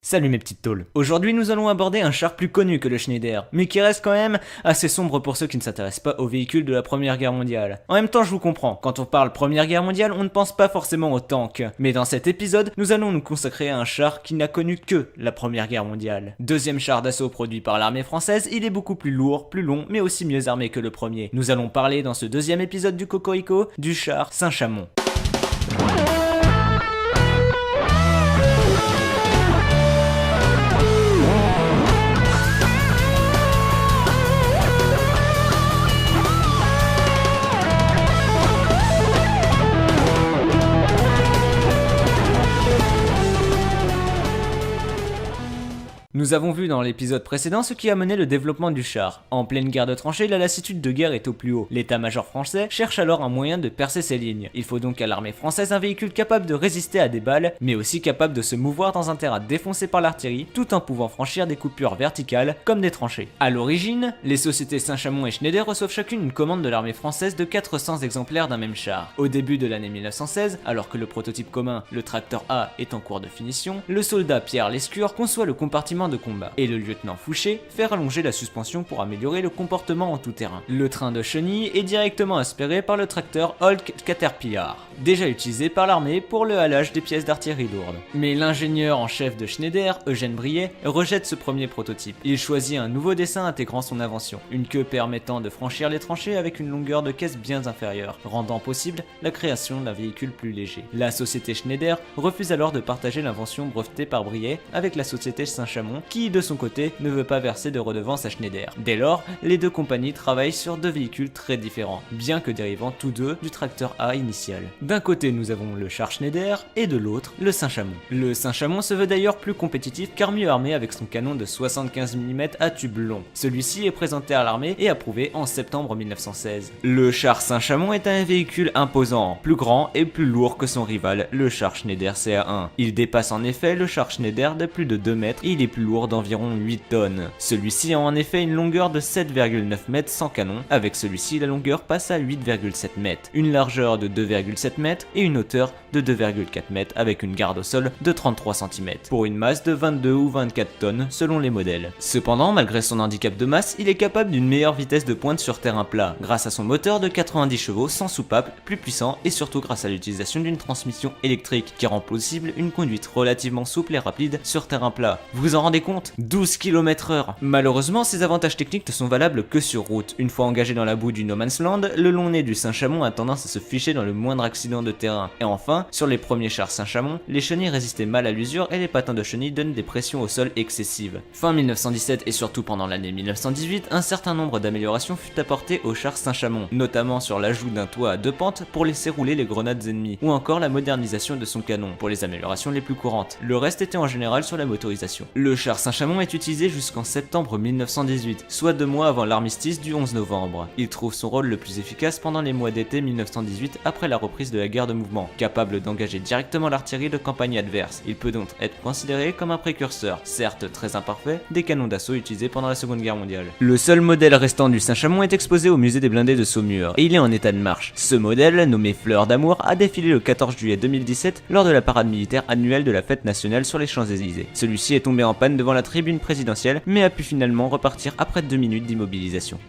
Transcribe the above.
Salut mes petites taules. Aujourd'hui nous allons aborder un char plus connu que le Schneider, mais qui reste quand même assez sombre pour ceux qui ne s'intéressent pas aux véhicules de la Première Guerre mondiale. En même temps je vous comprends, quand on parle Première Guerre mondiale on ne pense pas forcément aux tanks. Mais dans cet épisode, nous allons nous consacrer à un char qui n'a connu que la Première Guerre mondiale. Deuxième char d'assaut produit par l'armée française, il est beaucoup plus lourd, plus long, mais aussi mieux armé que le premier. Nous allons parler dans ce deuxième épisode du Cocorico du char Saint-Chamond. Nous avons vu dans l'épisode précédent ce qui a mené le développement du char. En pleine guerre de tranchées, la lassitude de guerre est au plus haut. L'état-major français cherche alors un moyen de percer ses lignes. Il faut donc à l'armée française un véhicule capable de résister à des balles, mais aussi capable de se mouvoir dans un terrain défoncé par l'artillerie, tout en pouvant franchir des coupures verticales comme des tranchées. A l'origine, les sociétés Saint-Chamond et Schneider reçoivent chacune une commande de l'armée française de 400 exemplaires d'un même char. Au début de l'année 1916, alors que le prototype commun, le tracteur A, est en cours de finition, le soldat Pierre Lescure conçoit le compartiment de combat, et le lieutenant Fouché fait rallonger la suspension pour améliorer le comportement en tout terrain. Le train de chenille est directement aspiré par le tracteur Holk Caterpillar, déjà utilisé par l'armée pour le halage des pièces d'artillerie lourdes. Mais l'ingénieur en chef de Schneider, Eugène Briet, rejette ce premier prototype. Il choisit un nouveau dessin intégrant son invention, une queue permettant de franchir les tranchées avec une longueur de caisse bien inférieure, rendant possible la création d'un véhicule plus léger. La société Schneider refuse alors de partager l'invention brevetée par Briet avec la société Saint-Chamond, qui de son côté ne veut pas verser de redevance à Schneider. Dès lors, les deux compagnies travaillent sur deux véhicules très différents, bien que dérivant tous deux du tracteur A initial. D'un côté nous avons le char Schneider et de l'autre le Saint-Chamond. Le Saint-Chamond se veut d'ailleurs plus compétitif car mieux armé avec son canon de 75 mm à tube long. Celui-ci est présenté à l'armée et approuvé en septembre 1916. Le char Saint-Chamond est un véhicule imposant, plus grand et plus lourd que son rival, le char Schneider CA1. Il dépasse en effet le char Schneider de plus de 2 mètres et il est plus lourd d'environ 8 tonnes. Celui-ci a en effet une longueur de 7,9 mètres sans canon, avec celui-ci la longueur passe à 8,7 mètres, une largeur de 2,7 mètres et une hauteur de 2,4 mètres avec une garde au sol de 33 cm, pour une masse de 22 ou 24 tonnes selon les modèles. Cependant, malgré son handicap de masse, il est capable d'une meilleure vitesse de pointe sur terrain plat, grâce à son moteur de 90 chevaux sans soupape, plus puissant et surtout grâce à l'utilisation d'une transmission électrique qui rend possible une conduite relativement souple et rapide sur terrain plat. Vous vous en rendez compte ? 12 km/h. Malheureusement, ces avantages techniques ne sont valables que sur route. Une fois engagé dans la boue du No Man's Land, le long nez du Saint-Chamond a tendance à se ficher dans le moindre accident de terrain. Et enfin, sur les premiers chars Saint-Chamond, les chenilles résistaient mal à l'usure et les patins de chenilles donnent des pressions au sol excessives. Fin 1917 et surtout pendant l'année 1918, un certain nombre d'améliorations fut apporté au char Saint-Chamond, notamment sur l'ajout d'un toit à deux pentes pour laisser rouler les grenades ennemies, ou encore la modernisation de son canon, pour les améliorations les plus courantes. Le reste était en général sur la motorisation. Le char Saint-Chamond est utilisé jusqu'en septembre 1918, soit 2 mois avant l'armistice du 11 novembre. Il trouve son rôle le plus efficace pendant les mois d'été 1918 après la reprise de la guerre de mouvement. Capable d'engager directement l'artillerie de campagne adverse, il peut donc être considéré comme un précurseur, certes très imparfait, des canons d'assaut utilisés pendant la Seconde Guerre mondiale. Le seul modèle restant du Saint-Chamond est exposé au musée des blindés de Saumur, et il est en état de marche. Ce modèle, nommé Fleur d'amour, a défilé le 14 juillet 2017 lors de la parade militaire annuelle de la fête nationale sur les Champs-Élysées. Celui-ci est tombé en panne devant la tribune présidentielle, mais a pu finalement repartir après 2 minutes d'immobilisation.